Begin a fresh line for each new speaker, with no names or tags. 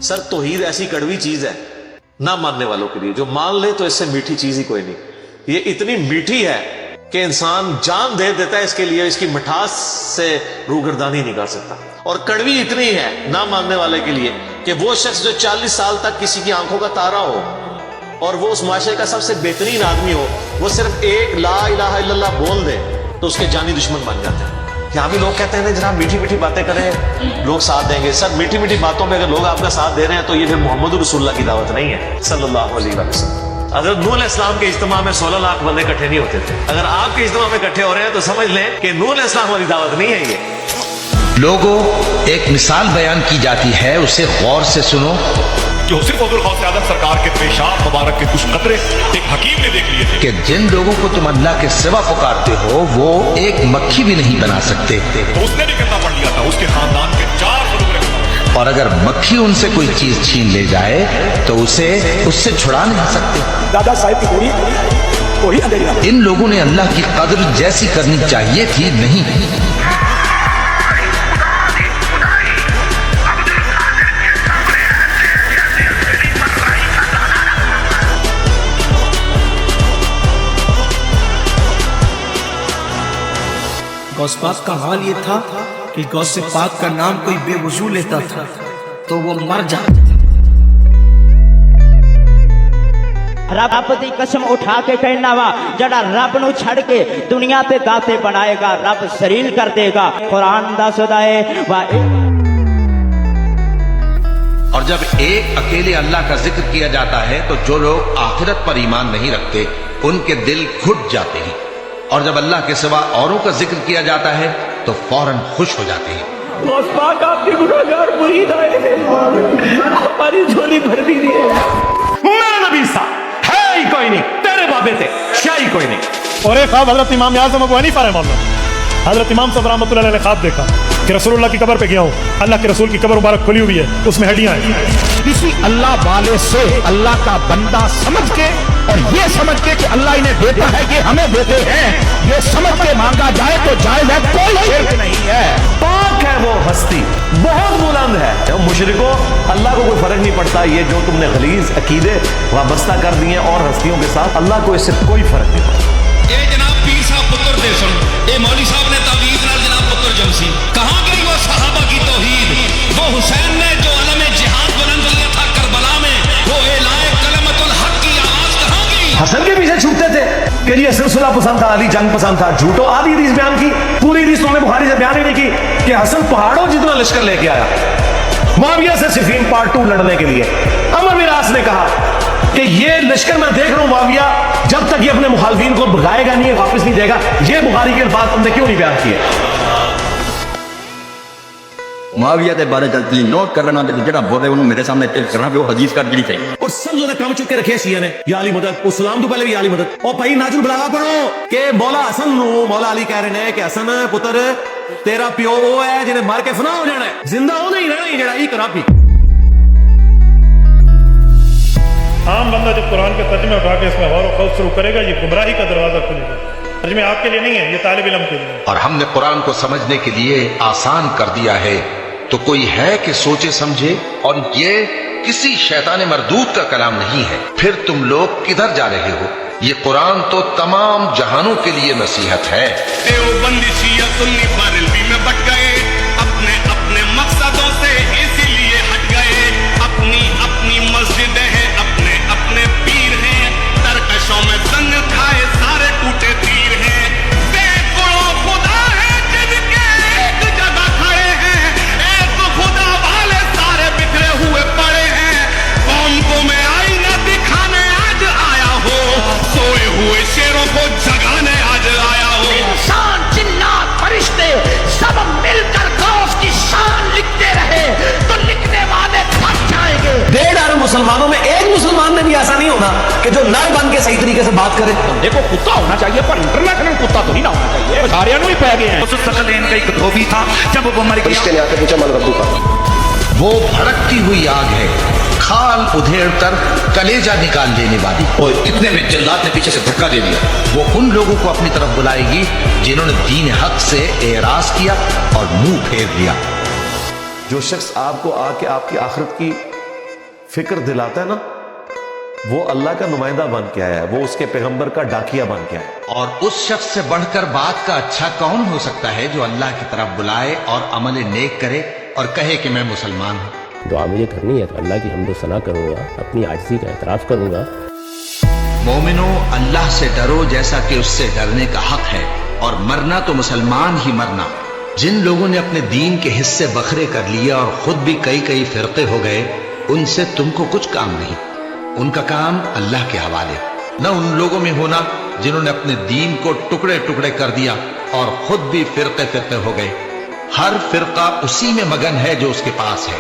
Sir तौहीद ऐसी कड़वी चीज है ना मानने वालों के लिए, जो मान ले तो इससे मीठी चीज ही कोई नहीं। ये इतनी मीठी है कि इंसान जान दे देता है इसके लिए, इसकी मिठास से रूगर्दानी नहीं कर सकता। और कड़वी इतनी है ना मानने वाले के लिए कि वो शख्स जो 40 साल तक किसी की आंखों का तारा हो और वो उस माशरे का सबसे बेहतरीन आदमी हो, वो सिर्फ एक ला इलाहा इल्लल्लाह बोल दे तो उसके जानी दुश्मन बन जाते हैं। यहाँ भी लोग कहते हैं ना जनाब मीठी मीठी बातें करें लोग साथ देंगे। सर मीठी मीठी बातों में अगर लोग आपका साथ दे रहे हैं तो ये फिर मोहम्मद रसूलुल्लाह की दावत नहीं है सल्लल्लाहु अलैहि वसल्लम। अगर नूह अलैहिस्सलाम के इज्तिमा में 16 लाख बंदे इकट्ठे नहीं होते थे, अगर आपके इज्तिमा में इकट्ठे हो रहे हैं तो समझ लें कि नूह अलैहिस्सलाम वाली दावत नहीं है ये।
लोगों, एक मिसाल बयान की जाती है, उसे गौर से सुनो।
जो सिर्फ हुजूर गौसे आज़म सरकार के पेशाब मुबारक के कुछ कतरे एक हकीम ने देख लिए थे
कि जिन लोगों को तुम अल्लाह के सिवा पुकारते हो वो एक मक्खी भी नहीं बना सकते,
तो उसने भी कहना पढ़ लिया था, उसके खानदान के 4 बुजुर्ग।
और अगर मक्खी उनसे कोई चीज छीन ले जाए तो उसे उससे छुड़ा नहीं सकते।
दादा साहब की पूरी अंधेरी।
इन लोगों ने अल्लाह की कद्र जैसी करनी चाहिए थी नहीं।
गौस पाक का हाल ये था कि गौस पाक का नाम कोई बेवजू लेता था तो वो मर जाता।
रब दी कसम उठा के कहना वा जड़ा रब नु छड़ के दुनिया ते दाते बनाएगा रब सरील कर देगा। कुरान दा सदाए वा।
और जब एक अकेले अल्लाह का जिक्र किया जाता है तो जो लोग आखिरत पर ईमान नहीं रखते उनके दिल घुट जाते हैं, और जब अल्लाह के सिवा औरों का जिक्र किया जाता है तो फौरन खुश हो जाते हैं।
गौस पाक आपके गुनाहगार मुरीद आए हैं, हमारी झोली भर दीजिए।
मेरा नबी सा है ही कोई नहीं, तेरे बाबे थे क्या ही कोई नहीं।
और एक ख्वाब हजरत इमाम आज़म अबू हनीफा रहमतुल्लाह, हजरत इमाम साहब रहमतुल्लाह अलैह ने ख्वाब देखा कि रसूलुल्लाह की कब्र पे गया हूँ, अल्लाह के रसूल की कब्र मुबारक खुली हुई है, उसमें हड्डियां हैं।
किसी अल्लाह वाले से अल्लाह का बंदा समझ के और ये समझ के कि अल्लाह इन्हें देता है कि हमें देते हैं, ये समझ के मांगा जाए तो जायज है, कोई शिर्क नहीं है।
पाक है वो हस्ती, बहुत बुलंद है। तो मुशरिको अल्लाह को कोई फर्क नहीं पड़ता, ये जो तुमने गलीज अकीदे वाबस्ता कर दिए और हस्तियों के साथ, अल्लाह को इससे कोई फर्क नहीं पड़ता।
ये जनाब पीर साहब पुत्र दे सुन, ये मौली साहब ने तावीज़ नाल जनाब पुत्र जमसी। कहाँ गई वो सहाबा की तौहीद, वो हुसैन ने जो अलम जिहाद बुलंद किया था करबला में, वो एलाए कलमतुल हक की आवाज कहाँ गई।
हसन के पीछे छूटते थे कि ये सिलसिला पसंद था, अली जंग पसंद था। झूठो आधी हदीस बयान की, पूरी हदीस तुमने बुखारी से बयान ही नहीं की कि हसन पहाड़ों जितना लश्कर लेके आया मुआविया से सिफीन पार्ट 2 लड़ने के लिए। अमर बिन आस ने कहा कि ये लश्कर मैं देख रहा हूं मुआविया जब तक ये अपने मुखालिफिन को भगाएगा नहीं, वापस नहीं देगा। ये बुखारी के अल्फाज तुमने क्यों नहीं बयान किए?
मुआविया के बारे में नोट कर लेना, जरा बोले उन्होंने मेरे सामने पेश करना वो हदीस का गिरी चाहिए।
और सब जो काम चुके रखे शिया ने, या अली मदद, उस सलाम तो पहले भी या अली मदद। और भाई नाजुल बलागा पढ़ो कि मौला हसन नु मौला अली कह रहे हैं कि हसन पुत्र तेरा प्यो वो है जिन्हें मार के फना हो जाना है, जिंदा हो नहीं रहना ही जड़ा ही करा भी।
आम बंदा जब कुरान के तर्जुमे उठा के इसमें गौर व खौफ शुरू करेगा ये गुमराही का दरवाजा खुलेगा। तर्जुमे आपके लिए नहीं है, ये तालिब इल्म के लिए।
और हमने कुरान को समझने के लिए आसान कर दिया है, तो कोई है कि सोचे समझे। और ये किसी शैतान मरदूद का कलाम नहीं है। फिर तुम लोग किधर जा रहे हो? ये कुरान तो तमाम जहानों के लिए नसीहत है।
देवबंदी शिया सुन्नी बारेलवी में बट गए, अपने अपने मकसदों से इसीलिए हट गए। अपनी अपनी मस्जिदें हैं, अपने अपने पीर हैं, तरकशों में जंग खाए सारे टूटे तीर हैं। सैकड़ों खुदा है जिनके एक जगह खड़े हैं, एक खुदा वाले सारे बिखरे हुए पड़े हैं। कौम को मैं आईना दिखाने आज आया हो, सोए हुए शेरों को जगाने आज आया हो।
इंसान जिन्नात फरिश्ते सब मिलकर गौस की शान लिखते रहे तो लिखने वाले थक जाएंगे।
1.5 अरब मुसलमानों में एक मुसलमान में भी ऐसा नहीं होना कि जो नर बन के सही तरीके से बात करे।
देखो कुत्ता होना चाहिए पर इंटरनेशनल कुत्ता तो नहीं ना होना चाहिए। सारियां ही पै गए हैं।
उस सकलेन का एक धोबी था, जब वो मर गया
वो भड़कती हुई आग है, खाल उधेड़ कर कलेजा निकाल लेने वाली।
और इतने में जल्लाद ने पीछे से धक्का दे दिया।
वो उन लोगों को अपनी तरफ बुलाएगी जिन्होंने दीन हक से एराज किया और मुंह फेर लिया।
जो शख्स आपको आके आपकी आखिरत की फिक्र दिलाता है ना, वो अल्लाह का नुमाइंदा बन के आया है, वो उसके पैगंबर का डाकिया बन के आया है।
और उस शख्स से बढ़कर बात का अच्छा कौन हो सकता है जो अल्लाह की तरफ बुलाए और अमल नेक करे और कहे कि मैं मुसलमान हूं।
दुआ मुझे करनी है तो अल्लाह की हम्द सना करूंगा, अपनी आजिज़ी का एतराफ़ करूंगा।
मोमिनो, अल्लाह से डरो जैसा कि उससे डरने का हक है, और मरना तो मुसलमान ही मरना। जिन लोगों ने अपने दीन के हिस्से बखरे कर लिए और खुद भी कई कई फिरके हो गए, उनसे तुमको कुछ काम नहीं, उनका काम अल्लाह के हवाले। न उन लोगों में होना जिन्होंने अपने दीन को टुकड़े टुकड़े कर दिया और खुद भी फिरके फिरके हो गए। हर फिरका उसी में मगन है जो उसके पास है।